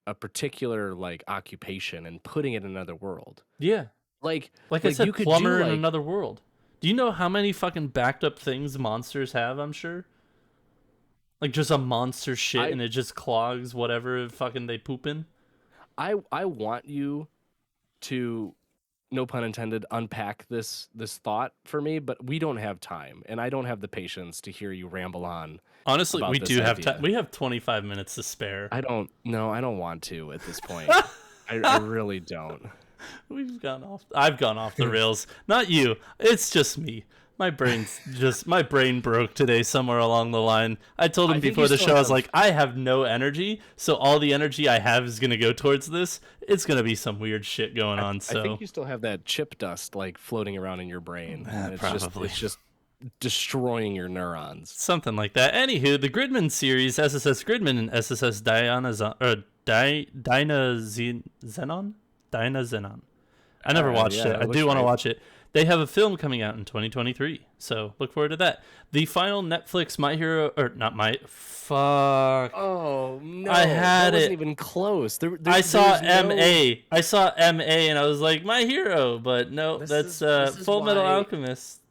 S2: a particular like occupation and putting it in another world.
S1: Yeah. Like I said,
S2: you could
S1: plumber in another world. Do you know how many fucking backed up things monsters have, I'm sure? Like just a monster shit and it just clogs whatever fucking they poop in.
S2: I want you to, no pun intended, unpack this thought for me, but we don't have time, and I don't have the patience to hear you ramble on.
S1: Honestly, we do have time. We have 25 minutes to spare.
S2: I don't want to at this point. I really don't.
S1: I've gone off the rails. Not you. It's just me. My brain broke today somewhere along the line. I told him before the show, I was like, I have no energy, so all the energy I have is going to go towards this. It's going to be some weird shit going on. So
S2: I think you still have that chip dust like floating around in your brain. It's just destroying your neurons.
S1: Something like that. Anywho, the Gridman series, SSS Gridman and SSS Dynazenon. I never watched it. I do want to watch it. They have a film coming out in 2023, so look forward to that. The final Netflix
S2: Oh no!
S1: I had
S2: that wasn't even close.
S1: I saw MA. I saw MA, and I was like, My Hero, but no, that's Full Metal Alchemist.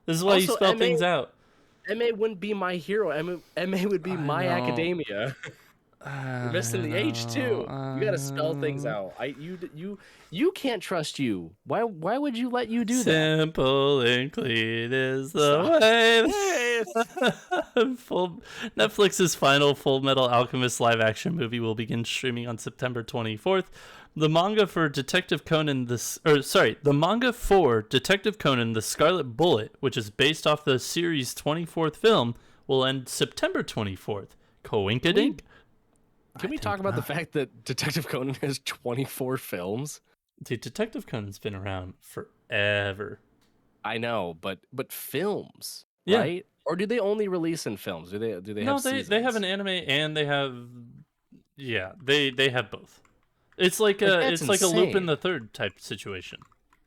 S1: This is why you spell things out.
S2: MA wouldn't be My Hero. MA would be My Academia. You're missing the H too. You gotta spell things out. You can't trust you. Why would you let you do that?
S1: Simple and clean is the way. Netflix's final Full Metal Alchemist live action movie will begin streaming on September 24th. The manga for Detective Conan the Scarlet Bullet, which is based off the series' 24th film, will end September 24th. Coinkadink?
S2: Can we talk about the fact that Detective Conan has 24 films?
S1: Dude, Detective Conan's been around forever.
S2: I know, but films, right? Or do they only release in films? Do they have seasons?
S1: They have an anime and they have they have both. It's like a Lupin the Third type situation.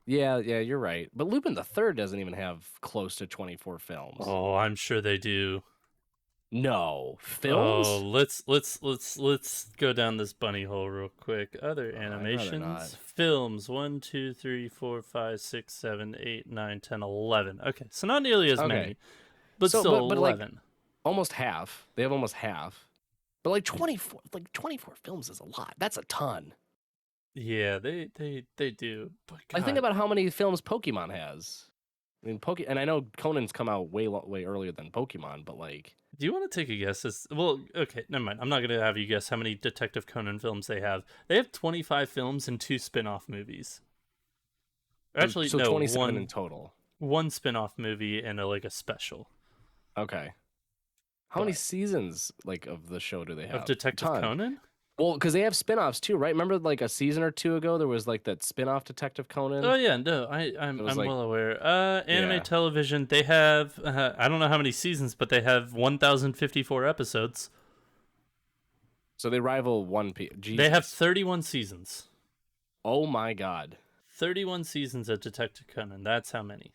S2: Yeah, you're right. But Lupin the Third doesn't even have close to 24 films.
S1: Oh, I'm sure they do.
S2: No films.
S1: Oh, let's go down this bunny hole real quick. Other animations, films 1, 2, 3, 4, 5, 6, 7, 8, 9, 10, 11. Okay, so not nearly as many, but still 11.
S2: Like, almost half. They have almost half. But like 24 films is a lot. That's a ton.
S1: Yeah, they do. But
S2: I think about how many films Pokemon has. I mean, and I know Conan's come out way earlier than Pokemon, but like.
S1: Do you want to take a guess? Okay, never mind. I'm not going to have you guess how many Detective Conan films they have. They have 25 films and 2 spin-off movies. Actually,
S2: so
S1: no,
S2: 27 in total.
S1: One spin-off movie and a special.
S2: Okay. How many seasons of the show do they have?
S1: Of Detective Conan?
S2: Well, because they have spin-offs too, right? Remember like a season or two ago there was like that spin-off Detective Conan?
S1: Oh yeah, no, I'm well aware. Anime television, they have I don't know how many seasons, but they have 1054 episodes.
S2: So they rival One Piece.
S1: They have 31 seasons.
S2: Oh my god.
S1: 31 seasons of Detective Conan. That's how many.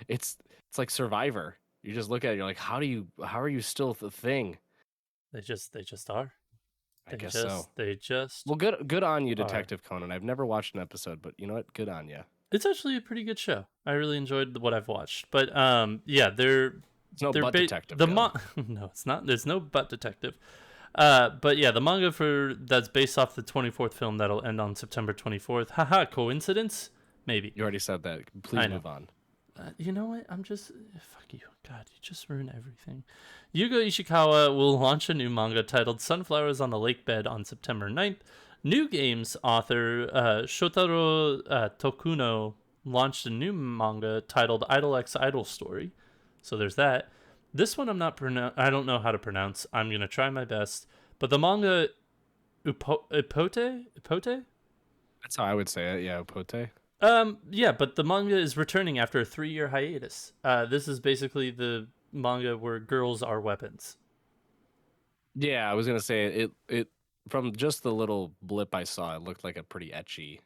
S2: It's like Survivor. You just look at it, you're like, how are you still the thing?
S1: They just are.
S2: I guess so.
S1: They just.
S2: Well, good on you, Detective Conan. I've never watched an episode, but you know what? Good on you.
S1: It's actually a pretty good show. I really enjoyed what I've watched. But they're.
S2: It's no butt detective.
S1: No, it's not. There's no butt detective. But yeah, the manga that's based off the 24th film that'll end on September 24th. Haha, coincidence? Maybe.
S2: You already said that. Please move on.
S1: You know what? Fuck you. God, you just ruin everything. Yugo Ishikawa will launch a new manga titled Sunflowers on the Lake Bed on September 9th. New Games author Shotaro Tokuno launched a new manga titled Idol X Idol Story. So there's that. This one I don't know how to pronounce. I'm gonna try my best. But the manga Ipote?
S2: That's how I would say it. Yeah, Pote.
S1: Yeah, but the manga is returning after a 3-year hiatus. This is basically the manga where girls are weapons.
S2: Yeah, I was gonna say it from just the little blip I saw, it looked like a pretty ecchi type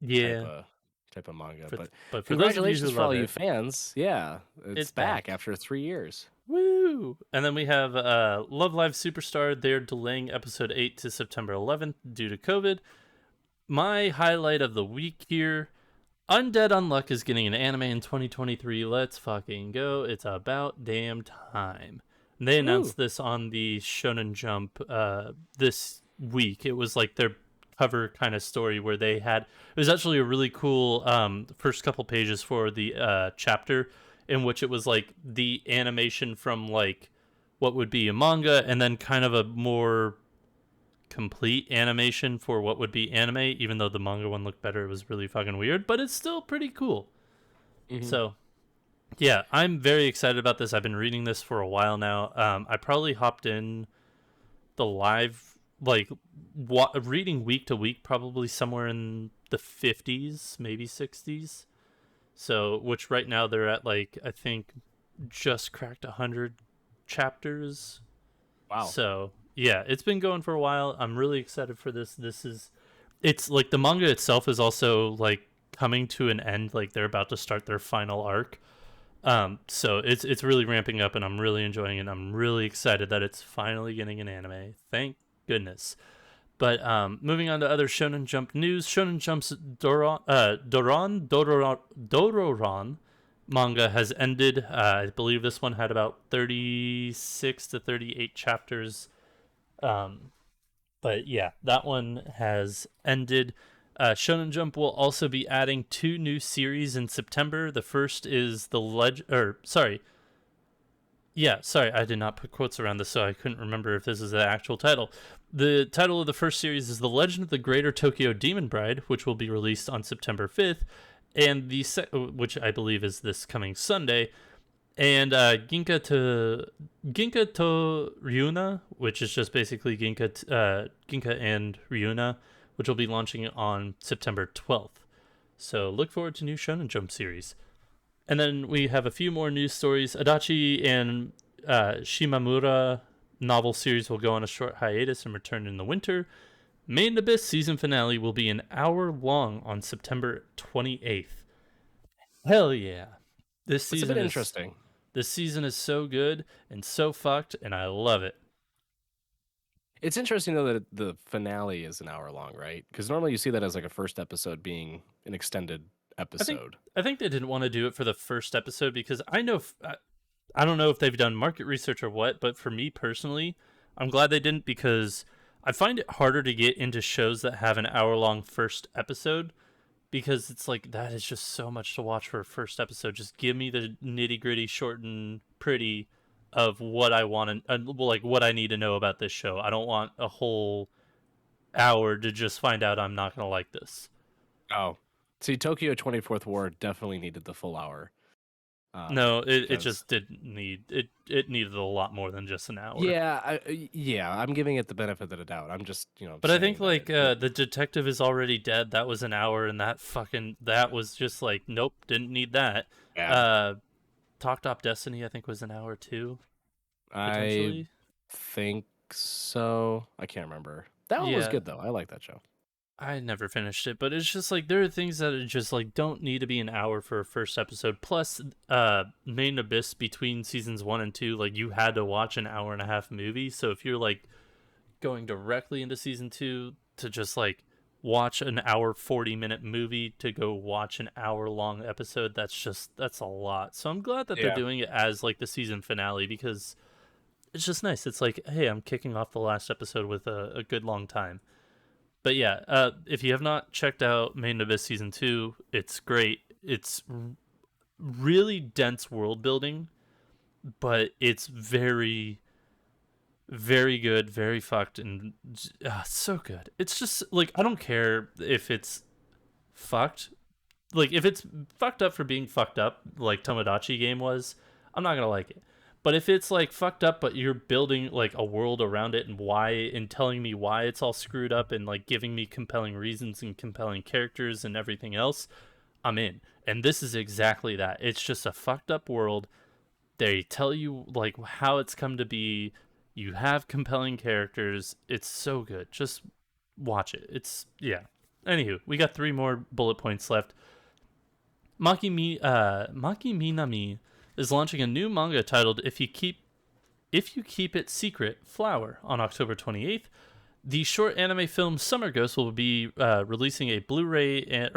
S1: Yeah,
S2: of type of manga.
S1: for
S2: But
S1: but for those of you who
S2: congratulations for
S1: love
S2: all you
S1: it,
S2: fans. Yeah, it's
S1: it's
S2: back
S1: back.
S2: after 3 years.
S1: Woo! And then we have Love Live Superstar. They're delaying episode 8 to September 11th due to COVID. My highlight of the week here, Undead Unluck is getting an anime in 2023. Let's fucking go. It's about damn time. And they announced this on the Shonen Jump this week. It was like their cover kind of story where they had, it was actually a really cool first couple pages for the chapter, in which it was like the animation from like what would be a manga, and then kind of a more complete animation for what would be anime. Even though the manga one looked better, it was really fucking weird, but it's still pretty cool. So yeah, I'm very excited about this. I've been reading this for a while now. I probably hopped in the live, like reading week to week, probably somewhere in the 50s, maybe 60s. So, which right now they're at like, I think just cracked 100 chapters.
S2: Wow.
S1: So yeah, it's been going for a while. I'm really excited for this. It's like the manga itself is also like coming to an end. Like they're about to start their final arc. So it's really ramping up, and I'm really enjoying it. I'm really excited that it's finally getting an anime. Thank goodness. But moving on to other Shonen Jump news, Shonen Jump's Dororon manga has ended. I believe this one had about 36 to 38 chapters. But yeah, that one has ended. Shonen Jump will also be adding 2 new series in September. The first is I did not put quotes around this, so I couldn't remember if this is the actual title. The title of the first series is The Legend of the Greater Tokyo Demon Bride, which will be released on September 5th, and which I believe is this coming Sunday, and Ginka to Ryuna, which is just basically Ginka and Ryuna, which will be launching on September 12th. So look forward to new Shonen Jump series. And then we have a few more news stories. Adachi and Shimamura novel series will go on a short hiatus and return in the winter. Maiden Abyss season finale will be an hour long on September 28th. Hell yeah. This season
S2: a bit interesting.
S1: This season is so good and so fucked, and I love it.
S2: It's interesting though that the finale is an hour long, right? Because normally you see that as like a first episode being an extended episode.
S1: I think they didn't want to do it for the first episode because I don't know if they've done market research or what, but for me personally, I'm glad they didn't, because I find it harder to get into shows that have an hour-long first episode, because it's like, that is just so much to watch for a first episode. Just give me the nitty-gritty, short and pretty of what I want, and like what I need to know about this show. I don't want a whole hour to just find out I'm not going to like this.
S2: Oh. See, Tokyo 24th War definitely needed the full hour.
S1: No, it just didn't need it. It needed a lot more than just an hour.
S2: Yeah, I'm giving it the benefit of the doubt. I'm just,
S1: But I think like the detective is already dead. That was an hour, and that was just like, nope, didn't need that.
S2: Yeah.
S1: Talk Top Destiny, I think, was an hour too.
S2: I think so. I can't remember. That one was good though. I like that show.
S1: I never finished it, but it's just like there are things that are just like don't need to be an hour for a first episode. Plus, Maiden Abyss between seasons 1 and 2, like you had to watch an hour and a half movie. So if you're like going directly into season 2 to just like watch an hour 40-minute movie to go watch an hour-long episode, that's a lot. So I'm glad that they're doing it as like the season finale, because it's just nice. It's like, hey, I'm kicking off the last episode with a good long time. But yeah, if you have not checked out Maiden Abyss Season 2, it's great. It's really dense world building, but it's very, very good, very fucked, and so good. It's just, like, I don't care if it's fucked. Like, if it's fucked up for being fucked up, like Tomodachi Game was, I'm not gonna like it. But if it's like fucked up, but you're building like a world around it and telling me why it's all screwed up and like giving me compelling reasons and compelling characters and everything else, I'm in. And this is exactly that. It's just a fucked up world. They tell you like how it's come to be. You have compelling characters. It's so good. Just watch it. It's yeah. Anywho, we got 3 more bullet points left. Maki Minami is launching a new manga titled "If You Keep It Secret, Flower" on October 28th. The short anime film Summer Ghost will be releasing a Blu-ray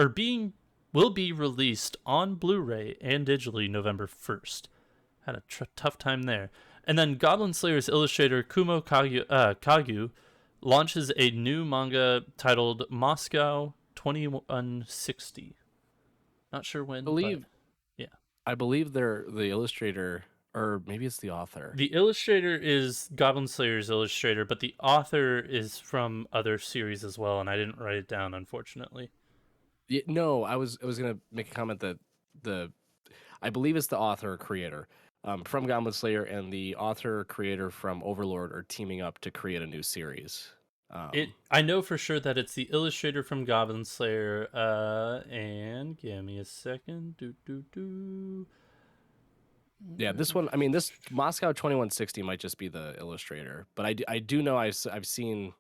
S1: will be released on Blu-ray and digitally November 1st. Had a tough time there. And then Goblin Slayer's illustrator Kumo Kagu launches a new manga titled Moscow 2160. Not sure when.
S2: I believe they're the illustrator, or maybe it's the author.
S1: The illustrator is Goblin Slayer's illustrator, but the author is from other series as well, and I didn't write it down, unfortunately.
S2: Yeah, no, I was gonna make a comment that I believe it's the author or creator from Goblin Slayer, and the author or creator from Overlord are teaming up to create a new series.
S1: I know for sure that it's the illustrator from Goblin Slayer. And give me a second.
S2: Yeah, this one. I mean, this Moscow 2160 might just be the illustrator, but I do know I've seen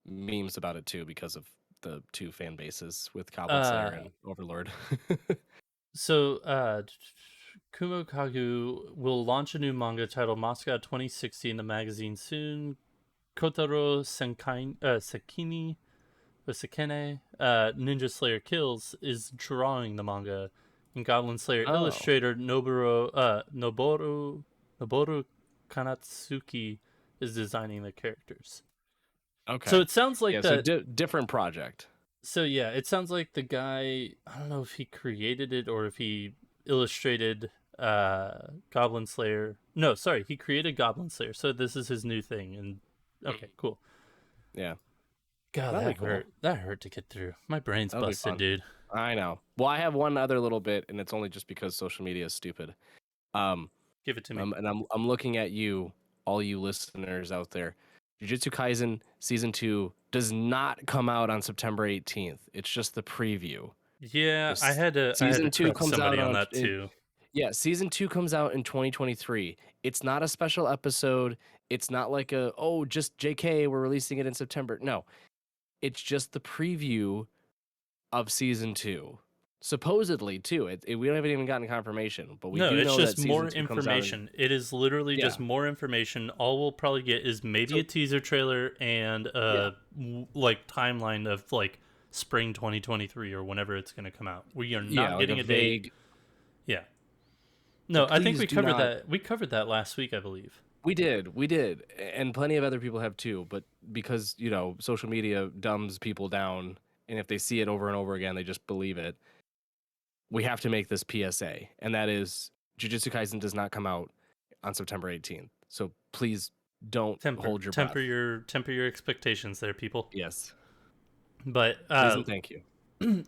S2: memes about it too because of the 2 fan bases with Goblin Slayer and Overlord.
S1: So, Kumo Kagu will launch a new manga titled Moscow 2060 in the magazine soon. Kotaro Sekine, Ninja Slayer Kills, is drawing the manga, and Goblin Slayer illustrator Noboru Kanatsuki is designing the characters.
S2: Okay.
S1: So it sounds like that.
S2: So different project.
S1: So yeah, it sounds like the guy, I don't know if he created it or if he illustrated Goblin Slayer. No, sorry, he created Goblin Slayer. So this is his new thing. And okay, cool.
S2: Yeah.
S1: God, that hurt to get through. My brain's busted, dude.
S2: I know. Well, I have one other little bit, and it's only just because social media is stupid.
S1: Give it to me.
S2: And I'm looking at you, all you listeners out there. Jujutsu Kaisen Season 2 does not come out on September 18th. It's just the preview.
S1: Yeah, Season 2 comes out on that too.
S2: Yeah, Season 2 comes out in 2023. It's not a special episode. It's not like just JK, we're releasing it in September. No, it's just the preview of Season 2. Supposedly, too. We haven't even gotten confirmation, but we do know that
S1: it's just more information. It is literally just more information. All we'll probably get is maybe a teaser trailer and like timeline of like spring 2023 or whenever it's going to come out. We are not getting a date. Yeah. No, I think we covered that. We covered that last week, I believe.
S2: We did, and plenty of other people have too. But because social media dumbs people down, and if they see it over and over again, they just believe it. We have to make this PSA, and that is Jujutsu Kaisen does not come out on September 18th. So please don't hold your breath.
S1: Temper your expectations there, people.
S2: Yes.
S1: But
S2: please and thank you.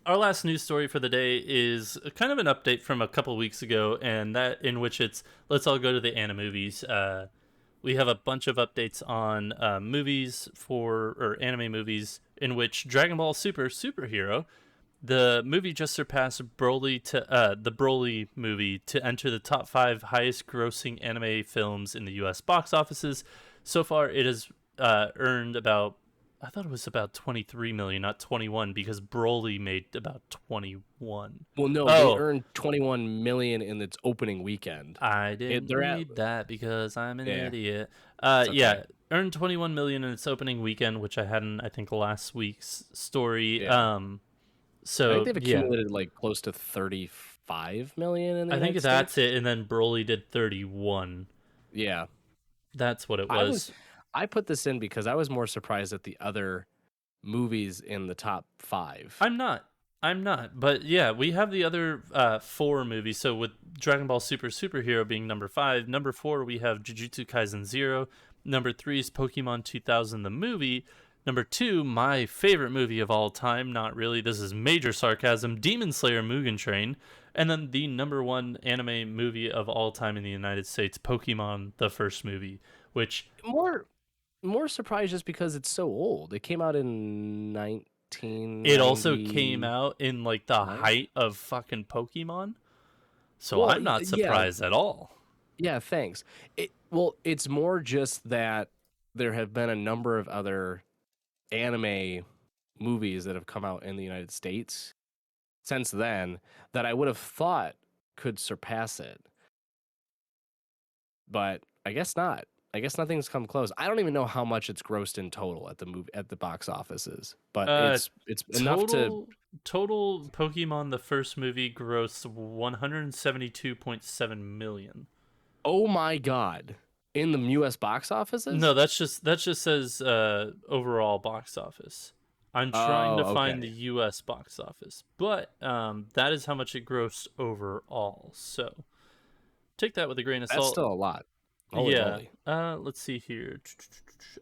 S1: Our last news story for the day is kind of an update from a couple weeks ago, and that in which it's let's all go to the anime movies. We have a bunch of updates on anime movies in which Dragon Ball Superhero, the movie just surpassed Broly the Broly movie to enter the top 5 highest grossing anime films in the U.S. box offices. So far, it has earned about 23 million, not 21, because Broly made about 21.
S2: Well, no, they earned 21 million in its opening weekend.
S1: I didn't read that because I'm an idiot. Okay. Earned 21 million in its opening weekend, which I had in, I think, last week's story.
S2: Yeah.
S1: So
S2: I think they've accumulated like close to 35 million in the United States.
S1: That's it, and then Broly did 31.
S2: Yeah.
S1: That's what it was.
S2: I put this in because I was more surprised at the other movies in the top 5.
S1: I'm not. But yeah, we have the other 4 movies. So with Dragon Ball Superhero being number 5, number 4 we have Jujutsu Kaisen 0. Number 3 is Pokemon 2000 the movie. Number 2, my favorite movie of all time, not really, this is major sarcasm, Demon Slayer Mugen Train. And then the number one anime movie of all time in the United States, Pokemon, the first movie, which
S2: More surprised just because it's so old. It came out in
S1: it also came
S2: 1999.
S1: out in like the height of fucking Pokemon. So
S2: Well,
S1: I'm not
S2: yeah,
S1: surprised at all.
S2: yeah, thanks. Well, it's more just that there have been a number of other anime movies that have come out in the United States since then that I would have thought could surpass it. But I guess not. I guess nothing's come close. I don't even know how much it's grossed in total at the box offices, but
S1: Uh,
S2: it's enough to.
S1: total Pokemon the first movie grossed 172.7 million.
S2: Oh my god! In the U.S. box
S1: No,
S2: offices?
S1: that just says overall box office. I'm trying
S2: Oh,
S1: to find the
S2: okay.
S1: U.S. box office, but that is how much it grossed overall. So take that with a grain of
S2: That's
S1: salt.
S2: still a lot. Holy
S1: Yeah.
S2: moly!
S1: Let's see here.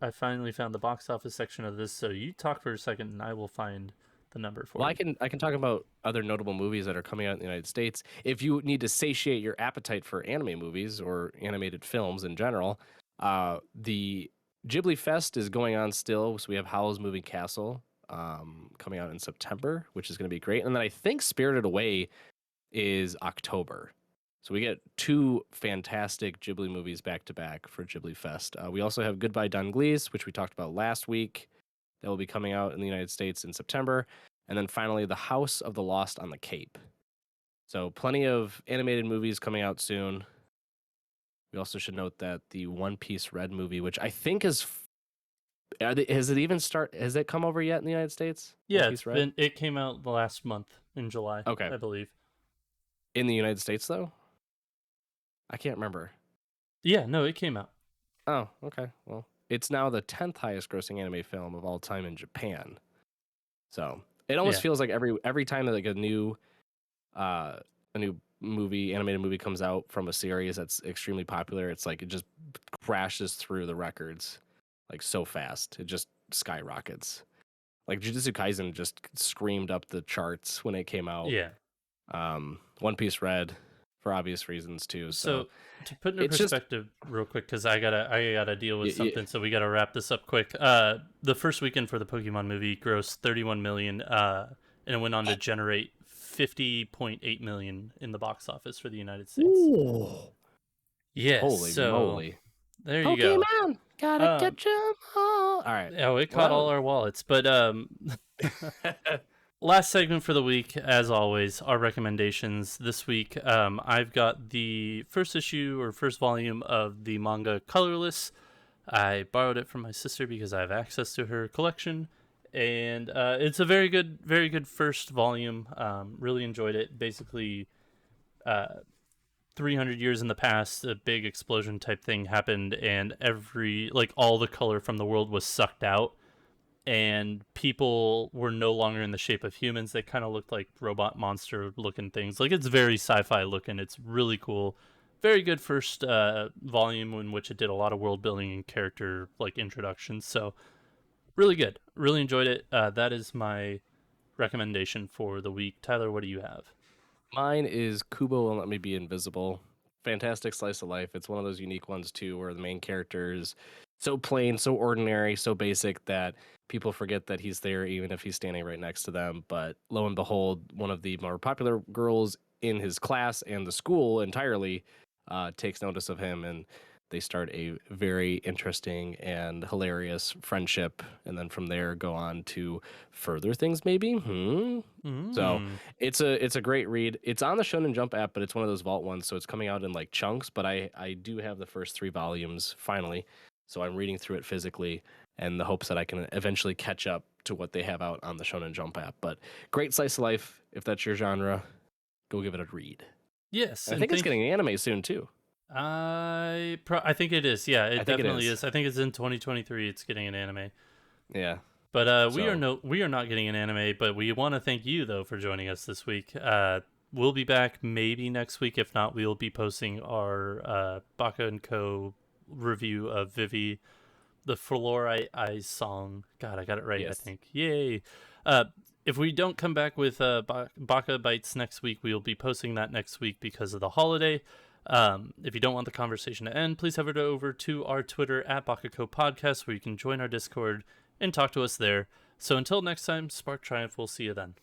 S1: I finally found the box office section of this. So you talk for a second, and I will find the number for
S2: Well,
S1: you.
S2: I can talk about other notable movies that are coming out in the United States. If you need to satiate your appetite for anime movies or animated films in general, the Ghibli Fest is going on still. So we have Howl's Moving Castle coming out in September, which is going to be great. And then I think Spirited Away is October. So we get two fantastic Ghibli movies back to back for Ghibli Fest. We also have Goodbye Dunglies, which we talked about last week, that will be coming out in the United States in September. And then finally, The House of the Lost on the Cape. So plenty of animated movies coming out soon. We also should note that the One Piece Red movie, which I think is, has it even start? Has it come over yet in the United States? One
S1: Yeah,
S2: Piece Red.
S1: it came out the last month in July,
S2: Okay,
S1: I believe.
S2: in the United States though, I can't remember.
S1: Yeah, no, it came out.
S2: Oh, okay. Well, it's now the 10th highest grossing anime film of all time in Japan. So it almost
S1: Yeah.
S2: feels like every time that like a new movie, animated movie comes out from a series that's extremely popular, it's like it just crashes through the records like so fast. It just skyrockets. Like Jujutsu Kaisen just screamed up the charts when it came out.
S1: Yeah.
S2: One Piece Red for obvious reasons too. So
S1: So to put into
S2: it's just
S1: perspective real quick, because I gotta deal with
S2: yeah,
S1: something, so we gotta wrap this up quick. The first weekend for the Pokemon movie grossed 31 million, and it went on to generate 50.8 million in the box office for the United States.
S2: ooh,
S1: Yes,
S2: holy
S1: so
S2: moly.
S1: there you go.
S2: Pokemon, gotta
S1: Um,
S2: catch 'em all. All right.
S1: oh, it caught
S2: Well,
S1: all our wallets, but last segment for the week, as always, our recommendations. This week, I've got the first issue or first volume of the manga Colorless. I borrowed it from my sister because I have access to her collection, and it's a very good first volume. Really enjoyed it. Basically, uh, 300 years in the past, a big explosion type thing happened, and all the color from the world was sucked out, and people were no longer in the shape of humans. They kind of looked like robot monster looking things. Like, it's very sci-fi looking. It's really cool. Very good first volume in which it did a lot of world building and character like introductions. So really good. Really enjoyed it. That is my recommendation for the week. Tyler, what do you have?
S2: mine is Kubo Won't Let Me Be Invisible. Fantastic slice of life. It's one of those unique ones too, where the main character is so plain, so ordinary, so basic that people forget that he's there, even if he's standing right next to them. But lo and behold, one of the more popular girls in his class and the school entirely takes notice of him, and they start a very interesting and hilarious friendship. And then from there, go on to further things, maybe. So
S1: Mm.
S2: it's a great read. It's on the Shonen Jump app, but it's one of those vault ones, so it's coming out in like chunks. But I do have the first three volumes finally, so I'm reading through it physically, in the hopes that I can eventually catch up to what they have out on the Shonen Jump app. But great slice of life, if that's your genre, go give it a read.
S1: Yes,
S2: And I
S1: and
S2: think it's getting an anime soon too.
S1: I think it is. Yeah,
S2: I
S1: it
S2: think it
S1: definitely
S2: is.
S1: is. I think it's in 2023. It's getting an anime.
S2: Yeah.
S1: But
S2: So
S1: we are not getting an anime. But we want to thank you though for joining us this week. We'll be back maybe next week. If not, we'll be posting our Baka&Co review of Vivi, the Fluorite Eyes song. God, I got it right. I
S2: yes.
S1: think. Yay! Uh, if we don't come back with Baka Bites next week, we will be posting that next week because of the holiday. If you don't want the conversation to end, please head over to our Twitter at Baka&Co Podcast, where you can join our Discord and talk to us there. So until next time, Spark Triumph. We'll see you then.